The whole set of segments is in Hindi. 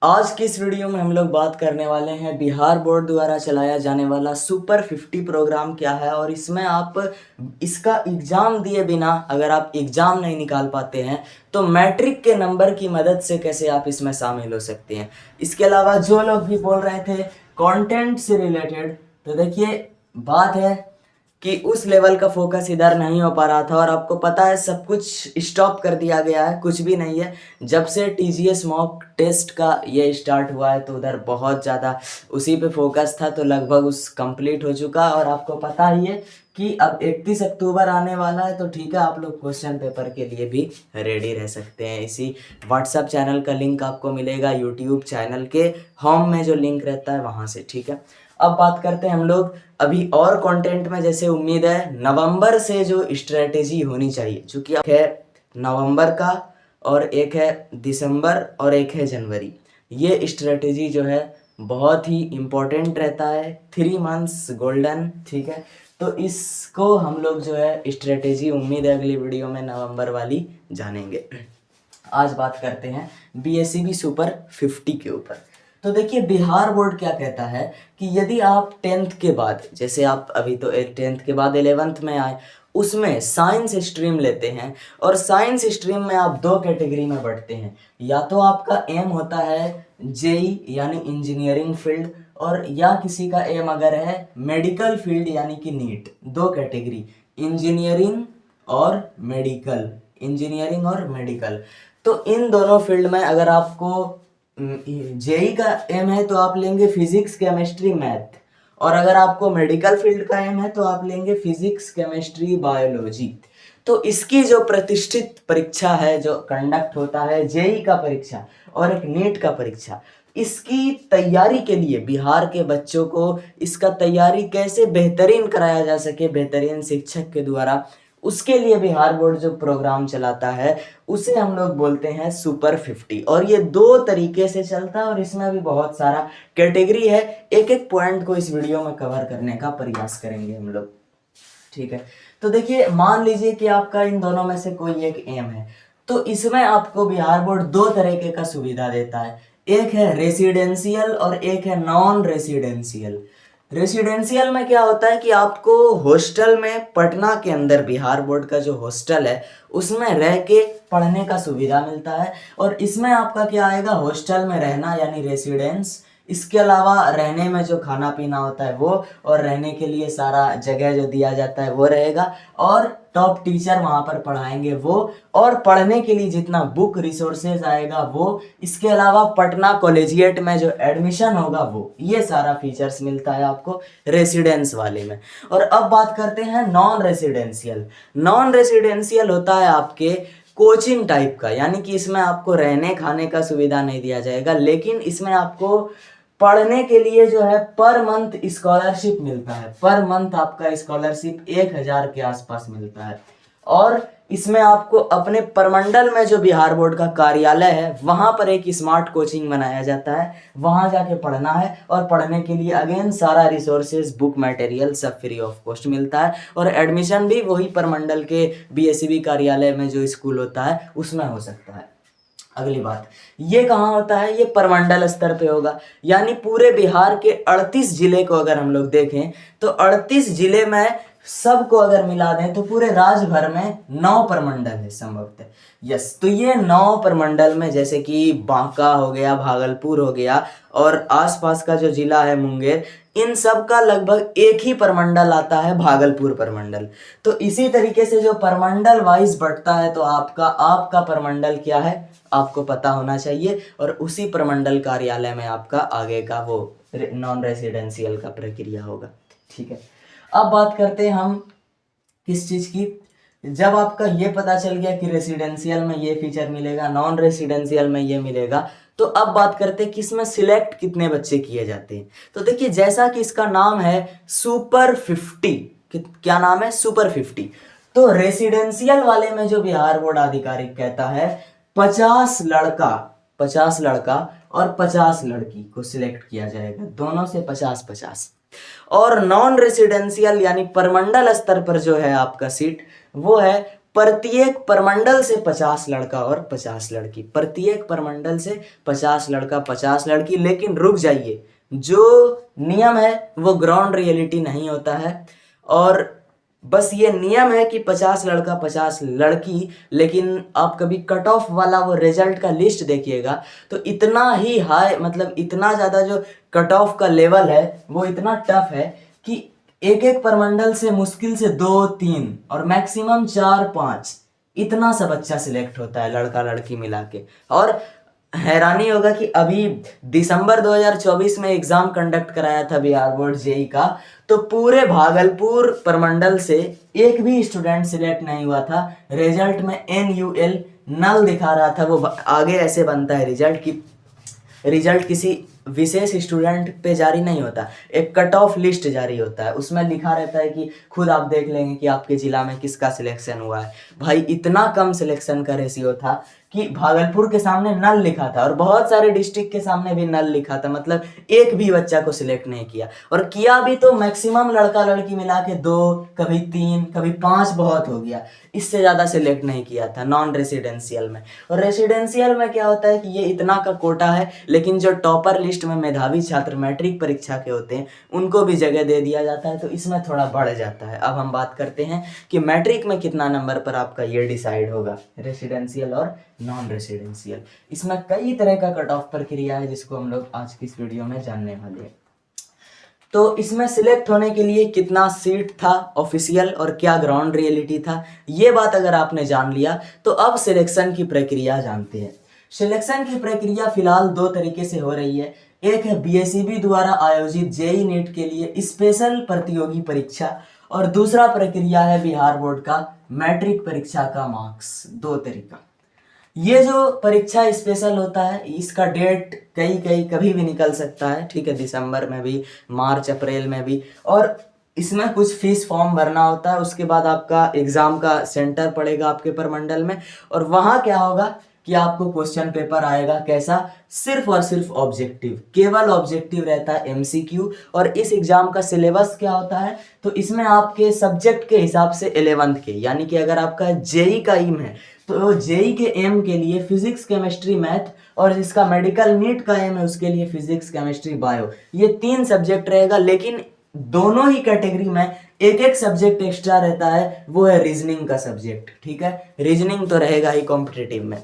आज की इस वीडियो में हम लोग बात करने वाले हैं बिहार बोर्ड द्वारा चलाया जाने वाला सुपर 50 प्रोग्राम क्या है और इसमें आप इसका एग्ज़ाम दिए बिना अगर आप एग्ज़ाम नहीं निकाल पाते हैं तो मैट्रिक के नंबर की मदद से कैसे आप इसमें शामिल हो सकते हैं। इसके अलावा जो लोग भी बोल रहे थे कंटेंट से रिलेटेड, तो देखिए बात है कि उस लेवल का फोकस इधर नहीं हो पा रहा था और आपको पता है सब कुछ स्टॉप कर दिया गया है, कुछ भी नहीं है। जब से टीजीएस मॉक टेस्ट का ये स्टार्ट हुआ है तो उधर बहुत ज़्यादा उसी पे फोकस था, तो लगभग उस कंप्लीट हो चुका और आपको पता ही है कि अब 31 अक्टूबर आने वाला है, तो ठीक है आप लोग क्वेश्चन पेपर के लिए भी रेडी रह सकते हैं। इसी व्हाट्सएप चैनल का लिंक आपको मिलेगा यूट्यूब चैनल के होम में जो लिंक रहता है वहाँ से, ठीक है। अब बात करते हैं हम लोग अभी और कंटेंट में। जैसे उम्मीद है नवंबर से जो स्ट्रेटेजी होनी चाहिए, चूँकि है नवंबर का और एक है दिसंबर और एक है जनवरी, ये स्ट्रेटेजी जो है बहुत ही इम्पोर्टेंट रहता है। 3 मंथ्स गोल्डन, ठीक है। तो इसको हम लोग जो है स्ट्रेटेजी उम्मीद है अगली वीडियो में नवंबर वाली जानेंगे। आज बात करते हैं बीएसईबी सुपर 50 के ऊपर। तो देखिए बिहार बोर्ड क्या कहता है कि यदि आप 10th के बाद, जैसे आप अभी तो 10th के बाद 11th में आए, उसमें साइंस स्ट्रीम लेते हैं और साइंस स्ट्रीम में आप 2 कैटेगरी में बढ़ते हैं। या तो आपका एम होता है जेई यानी इंजीनियरिंग फील्ड, और या किसी का एम अगर है मेडिकल फील्ड यानी कि नीट। 2 कैटेगरी, इंजीनियरिंग और मेडिकल, इंजीनियरिंग और मेडिकल। तो इन दोनों फील्ड में अगर आपको जेई का एम है तो आप लेंगे फिजिक्स केमिस्ट्री मैथ, और अगर आपको मेडिकल फील्ड का एम है तो आप लेंगे फिजिक्स केमिस्ट्री बायोलॉजी। तो इसकी जो प्रतिष्ठित परीक्षा है जो कंडक्ट होता है जेई का परीक्षा और एक नीट का परीक्षा, इसकी तैयारी के लिए बिहार के बच्चों को इसका तैयारी कैसे बेहतरीन कराया जा सके बेहतरीन शिक्षक के द्वारा, उसके लिए बिहार बोर्ड जो प्रोग्राम चलाता है उसे हम लोग बोलते हैं सुपर 50। और ये 2 तरीके से चलता है और इसमें भी बहुत सारा कैटेगरी है। एक एक पॉइंट को इस वीडियो में कवर करने का प्रयास करेंगे हम लोग, ठीक है। तो देखिए मान लीजिए कि आपका इन दोनों में से कोई एक एम है, तो इसमें आपको बिहार बोर्ड 2 तरीके का सुविधा देता है। एक है रेसिडेंशियल और एक है नॉन रेसिडेंशियल। रेसिडेंशियल में क्या होता है कि आपको हॉस्टल में, पटना के अंदर बिहार बोर्ड का जो हॉस्टल है उसमें रह के पढ़ने का सुविधा मिलता है। और इसमें आपका क्या आएगा, हॉस्टल में रहना यानी रेसिडेंस, इसके अलावा रहने में जो खाना पीना होता है वो, और रहने के लिए सारा जगह जो दिया जाता है वो रहेगा, और टॉप टीचर वहाँ पर पढ़ाएंगे वो, और पढ़ने के लिए जितना बुक रिसोर्सेज आएगा वो, इसके अलावा पटना कॉलेजिएट में जो एडमिशन होगा वो, ये सारा फीचर्स मिलता है आपको रेसिडेंस वाले में। और अब बात करते हैं नॉन रेसिडेंशियल। नॉन रेसिडेंशियल होता है आपके कोचिंग टाइप का, यानी कि इसमें आपको रहने खाने का सुविधा नहीं दिया जाएगा, लेकिन इसमें आपको पढ़ने के लिए जो है पर मंथ स्कॉलरशिप मिलता है। पर मंथ आपका स्कॉलरशिप 1000 के आसपास मिलता है। और इसमें आपको अपने प्रमंडल में जो बिहार बोर्ड का कार्यालय है वहां पर एक स्मार्ट कोचिंग बनाया जाता है, वहां जाके पढ़ना है, और पढ़ने के लिए अगेन सारा रिसोर्सेज बुक मटेरियल सब फ्री ऑफ कॉस्ट मिलता है। और एडमिशन भी वही प्रमंडल के बीएसईबी कार्यालय में जो स्कूल होता है उसमें हो सकता है। अगली बात, ये कहाँ होता है, ये प्रमंडल स्तर पे होगा, यानी पूरे बिहार के 38 जिले को अगर हम लोग देखें तो 38 जिले में सबको अगर मिला दें तो पूरे राज्य भर में 9 प्रमंडल है संभवतः। यस, तो ये 9 प्रमंडल में जैसे कि बांका हो गया, भागलपुर हो गया, और आसपास का जो जिला है मुंगेर, इन सब का लगभग एक ही प्रमंडल आता है, भागलपुर प्रमंडल। तो इसी तरीके से जो प्रमंडल वाइज बढ़ता है तो आपका प्रमंडल क्या है आपको पता होना चाहिए, और उसी प्रमंडल कार्यालय में आपका आगे का वो नॉन रेसिडेंशियल का प्रक्रिया होगा, ठीक है। अब बात करते हैं हम किस चीज़ की। जब आपका ये पता चल गया कि रेसिडेंशियल में ये फीचर मिलेगा, नॉन रेसिडेंशियल में ये मिलेगा, तो अब बात करते हैं कि इसमें सिलेक्ट कितने बच्चे किए जाते हैं। तो देखिए जैसा कि इसका नाम है सुपर 50, क्या नाम है, सुपर 50, तो रेसिडेंशियल वाले में जो बिहार बोर्ड आधिकारिक कहता है 50 लड़का और 50 लड़की को सिलेक्ट किया जाएगा, दोनों से 50-50। और नॉन रेसिडेंशियल यानी परमंडल स्तर पर जो है आपका सीट वो है प्रत्येक प्रमंडल से 50 लड़का और 50 लड़की, प्रत्येक प्रमंडल से 50 लड़का 50 लड़की। लेकिन रुक जाइए, जो नियम है वो ग्राउंड रियलिटी नहीं होता है, और बस ये नियम है कि 50 लड़का 50 लड़की। लेकिन आप कभी कट ऑफ वाला वो रिजल्ट का लिस्ट देखिएगा तो इतना ही हाई, मतलब इतना ज़्यादा जो कट ऑफ का लेवल है वो इतना टफ है कि एक एक प्रमंडल से मुश्किल से 2-3 और मैक्सिमम 4-5 इतना सा बच्चा सिलेक्ट होता है, लड़का लड़की मिला के। और हैरानी होगा कि अभी दिसंबर 2024 में एग्जाम कंडक्ट कराया था बिहार बोर्ड जेई का, तो पूरे भागलपुर प्रमंडल से एक भी स्टूडेंट सिलेक्ट नहीं हुआ था। रिजल्ट में NUL नल दिखा रहा था। वो आगे ऐसे बनता है रिजल्ट की रिजल्ट किसी विशेष स्टूडेंट पे जारी नहीं होता, एक कट ऑफ लिस्ट जारी होता है, उसमें लिखा रहता है कि खुद आप देख लेंगे कि आपके जिला में किसका सिलेक्शन हुआ है। भाई इतना कम सिलेक्शन का रेशियो था कि भागलपुर के सामने नल लिखा था और बहुत सारे डिस्ट्रिक्ट के सामने भी नल लिखा था, मतलब एक भी बच्चा को सिलेक्ट नहीं किया। और किया भी तो मैक्सिमम लड़का लड़की मिला के 2, कभी 3, कभी 5 बहुत हो गया, इससे ज़्यादा सिलेक्ट नहीं किया था नॉन रेसिडेंशियल में। और रेसिडेंशियल में क्या होता है कि ये इतना का कोटा है, लेकिन जो टॉपर लिस्ट में मेधावी छात्र मैट्रिक परीक्षा के होते हैं उनको भी जगह दे दिया जाता है, तो इसमें थोड़ा बढ़ जाता है। अब हम बात करते हैं कि मैट्रिक में कितना नंबर पर आपका ये डिसाइड होगा, रेसिडेंशियल और नॉन रेसिडेंशियल। इसमें कई तरह का कट ऑफ प्रक्रिया है जिसको हम लोग आज की इस वीडियो में जानने वाले हैं। तो इसमें सिलेक्ट होने के लिए कितना सीट था ऑफिशियल और क्या ग्राउंड रियलिटी था, ये बात अगर आपने जान लिया तो अब सिलेक्शन की प्रक्रिया जानते हैं। सिलेक्शन की प्रक्रिया फिलहाल 2 तरीके से हो रही है। एक है BSEB द्वारा आयोजित जेई नीट के लिए स्पेशल प्रतियोगी परीक्षा, और दूसरा प्रक्रिया है बिहार बोर्ड का मैट्रिक परीक्षा का मार्क्स। 2 तरीका। ये जो परीक्षा स्पेशल होता है इसका डेट कभी भी निकल सकता है, ठीक है, दिसंबर में भी, मार्च अप्रैल में भी। और इसमें कुछ फीस फॉर्म भरना होता है, उसके बाद आपका एग्ज़ाम का सेंटर पड़ेगा आपके प्रमंडल में, और वहाँ क्या होगा कि आपको क्वेश्चन पेपर आएगा कैसा, सिर्फ और सिर्फ ऑब्जेक्टिव, केवल ऑब्जेक्टिव रहता है, MCQ। और इस एग्जाम का सिलेबस क्या होता है, तो इसमें आपके सब्जेक्ट के हिसाब से 11th के, यानी कि अगर आपका जेई का एम है तो जेई के एम के लिए फिजिक्स केमिस्ट्री मैथ, और जिसका मेडिकल नीट का एम है उसके लिए फिजिक्स केमिस्ट्री बायो, ये 3 सब्जेक्ट रहेगा। लेकिन दोनों ही कैटेगरी में एक एक सब्जेक्ट एक्स्ट्रा रहता है, वो है रीजनिंग का सब्जेक्ट, ठीक है, रीजनिंग तो रहेगा ही कॉम्पिटिटिव में,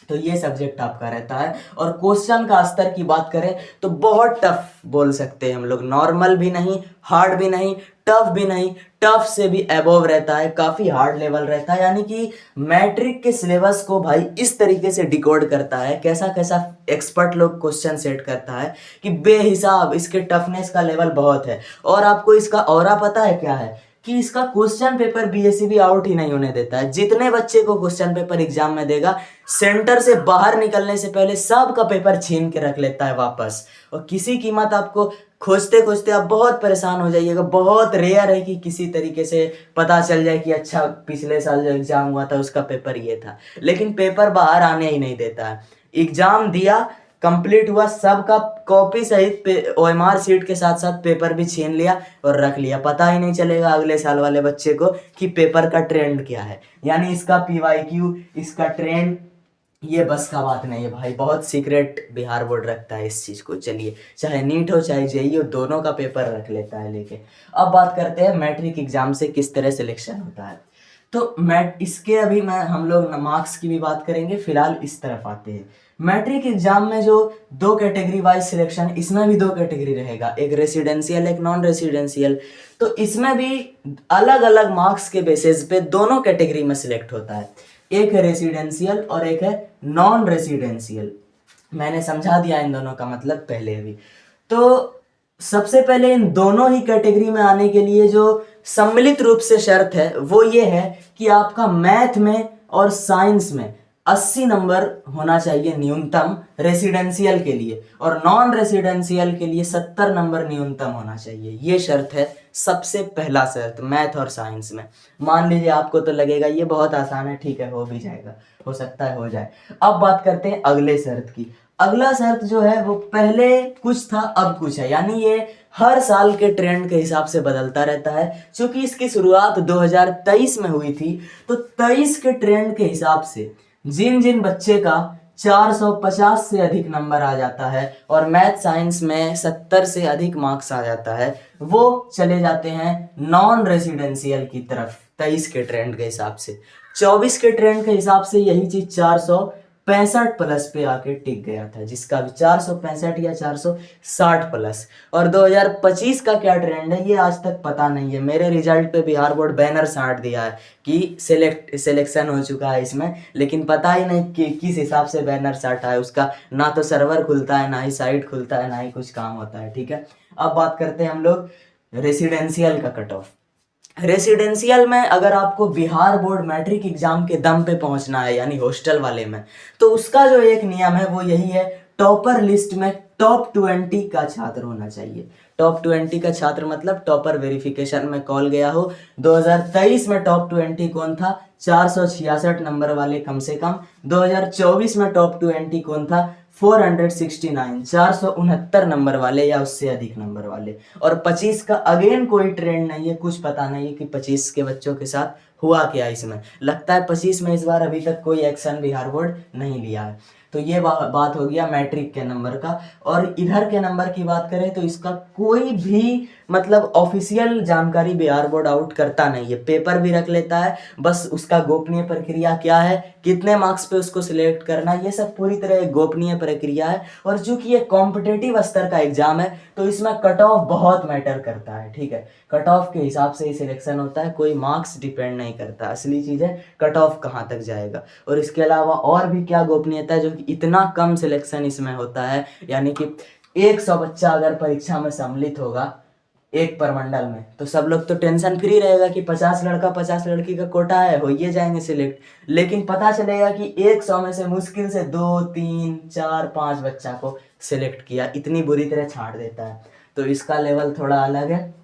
तो ये सब्जेक्ट आपका रहता है। और क्वेश्चन का स्तर की बात करें तो बहुत टफ बोल सकते हैं हम लोग, नॉर्मल भी नहीं, हार्ड भी नहीं, टफ भी नहीं, टफ से भी अबव रहता है, काफ़ी हार्ड लेवल रहता है। यानी कि मैट्रिक के सिलेबस को भाई इस तरीके से डिकोड करता है, कैसा कैसा एक्सपर्ट लोग क्वेश्चन सेट करता है कि बेहिसाब इसके टफनेस का लेवल बहुत है। और आपको इसका ऑरा पता है क्या है कि इसका क्वेश्चन पेपर BSEB आउट ही नहीं होने देता है। जितने बच्चे को क्वेश्चन पेपर एग्जाम में देगा, सेंटर से बाहर निकलने से पहले सबका पेपर छीन के रख लेता है वापस, और किसी कीमत आपको खोजते खोजते आप बहुत परेशान हो जाइएगा। बहुत रेयर है कि किसी तरीके से पता चल जाए कि अच्छा पिछले साल जो एग्जाम हुआ था उसका पेपर ये था, लेकिन पेपर बाहर आने ही नहीं देता है। एग्जाम दिया, कंप्लीट हुआ, सबका कॉपी सहित OMR सीट के साथ साथ पेपर भी छीन लिया और रख लिया, पता ही नहीं चलेगा अगले साल वाले बच्चे को कि पेपर का ट्रेंड क्या है। यानी इसका PYQ, इसका ट्रेंड, ये बस का बात नहीं है भाई, बहुत सीक्रेट बिहार बोर्ड रखता है इस चीज़ को। चलिए, चाहे नीट हो चाहे जेई हो, दोनों का पेपर रख लेता है लेके। अब बात करते हैं मैट्रिक एग्जाम से किस तरह सिलेक्शन होता है। तो इसके अभी हम लोग मार्क्स की भी बात करेंगे, फिलहाल इस तरफ आते हैं। मैट्रिक एग्जाम में जो 2 कैटेगरी वाइज सिलेक्शन, इसमें भी 2 कैटेगरी रहेगा, एक रेसिडेंशियल एक नॉन रेसिडेंशियल। तो इसमें भी अलग अलग मार्क्स के बेसिस पे दोनों कैटेगरी में सिलेक्ट होता है, एक है रेसिडेंशियल और एक है नॉन रेसिडेंशियल। मैंने समझा दिया इन दोनों का मतलब पहले अभी। तो सबसे पहले इन दोनों ही कैटेगरी में आने के लिए जो सम्मिलित रूप से शर्त है वो ये है कि आपका मैथ में और साइंस में 80 नंबर होना चाहिए न्यूनतम रेसिडेंशियल के लिए, और नॉन रेसिडेंशियल के लिए 70 नंबर न्यूनतम होना चाहिए। ये शर्त है सबसे पहला शर्त मैथ और साइंस में। मान लीजिए आपको तो लगेगा ये बहुत आसान है, ठीक है हो भी जाएगा, हो सकता है हो जाए। अब बात करते हैं अगले शर्त की। अगला शर्त जो है वो पहले कुछ था अब कुछ है, यानी ये हर साल के ट्रेंड के हिसाब से बदलता रहता है। क्योंकि इसकी शुरुआत 2023 में हुई थी, तो 23 के ट्रेंड के हिसाब से जिन जिन बच्चे का 450 से अधिक नंबर आ जाता है और मैथ साइंस में 70 से अधिक मार्क्स आ जाता है, वो चले जाते हैं नॉन रेसिडेंशियल की तरफ 23 के ट्रेंड के हिसाब से। 24 के ट्रेंड के हिसाब से यही चीज 465 प्लस पे आके टिक गया था, जिसका भी 465 या 460 प्लस। और 2025 का क्या ट्रेंड है ये आज तक पता नहीं है। मेरे रिजल्ट पे बिहार बोर्ड बैनर साट दिया है कि सिलेक्शन हो चुका है इसमें, लेकिन पता ही नहीं कि किस हिसाब से बैनर साटा है उसका। ना तो सर्वर खुलता है, ना ही साइट खुलता है, ना ही कुछ काम होता है। ठीक है, अब बात करते हैं हम लोग रेसिडेंशियल का कट ऑफ। रेसिडेंशियल में अगर आपको बिहार बोर्ड मैट्रिक एग्जाम के दम पे पहुंचना है, यानी हॉस्टल वाले में, तो उसका जो एक नियम है वो यही है, टॉपर लिस्ट में टॉप 20 का छात्र होना चाहिए। टॉप 20 का छात्र मतलब टॉपर वेरिफिकेशन में कॉल गया हो। 2023 में टॉप 20 कौन था? 466 नंबर वाले कम से कम। 2024 में टॉप 20 कौन था? 469, 469 नंबर वाले या उससे अधिक नंबर वाले। और 25 का अगेन कोई ट्रेंड नहीं है, कुछ पता नहीं है कि 25 के बच्चों के साथ हुआ क्या। इसमें लगता है 25 में इस बार अभी तक कोई एक्शन बिहार बोर्ड नहीं लिया है। तो ये बात हो गया मैट्रिक के नंबर का। और इधर के नंबर की बात करें तो इसका कोई भी मतलब ऑफिशियल जानकारी बिहार बोर्ड आउट करता नहीं है। पेपर भी रख लेता है, बस उसका गोपनीय प्रक्रिया क्या है, कितने मार्क्स पे उसको सिलेक्ट करना, ये सब पूरी तरह एक गोपनीय प्रक्रिया है। और चूंकि ये कॉम्पिटेटिव स्तर का एग्जाम है तो इसमें कट ऑफ बहुत मैटर करता है। ठीक है, कट ऑफ के हिसाब से ही सिलेक्शन होता है, कोई मार्क्स डिपेंड नहीं करता। असली चीज़ है कट ऑफ कहाँ तक जाएगा। और इसके अलावा और भी क्या गोपनीयता है जो कि इतना कम सिलेक्शन इसमें होता है, यानी कि 100 बच्चा अगर परीक्षा में सम्मिलित होगा एक प्रमंडल में, तो सब लोग तो टेंशन फ्री रहेगा कि 50 लड़का 50 लड़की का कोटा है, हो ये जाएंगे सिलेक्ट। लेकिन पता चलेगा कि 100 में से मुश्किल से 2, 3, 4, 5 बच्चा को सिलेक्ट किया, इतनी बुरी तरह छांट देता है। तो इसका लेवल थोड़ा अलग है।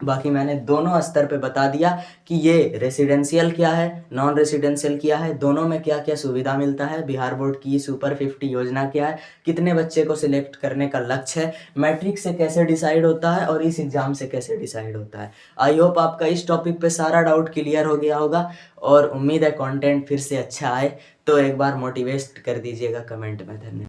बाकी मैंने दोनों स्तर पे बता दिया कि ये रेसिडेंशियल क्या है, नॉन रेसिडेंशियल क्या है, दोनों में क्या क्या सुविधा मिलता है, बिहार बोर्ड की सुपर 50 योजना क्या है, कितने बच्चे को सिलेक्ट करने का लक्ष्य है, मैट्रिक से कैसे डिसाइड होता है और इस एग्जाम से कैसे डिसाइड होता है। आई होप आपका इस टॉपिक पे सारा डाउट क्लियर हो गया होगा और उम्मीद है कंटेंट फिर से अच्छा आए। तो एक बार मोटिवेट कर दीजिएगा कमेंट में। धन्यवाद।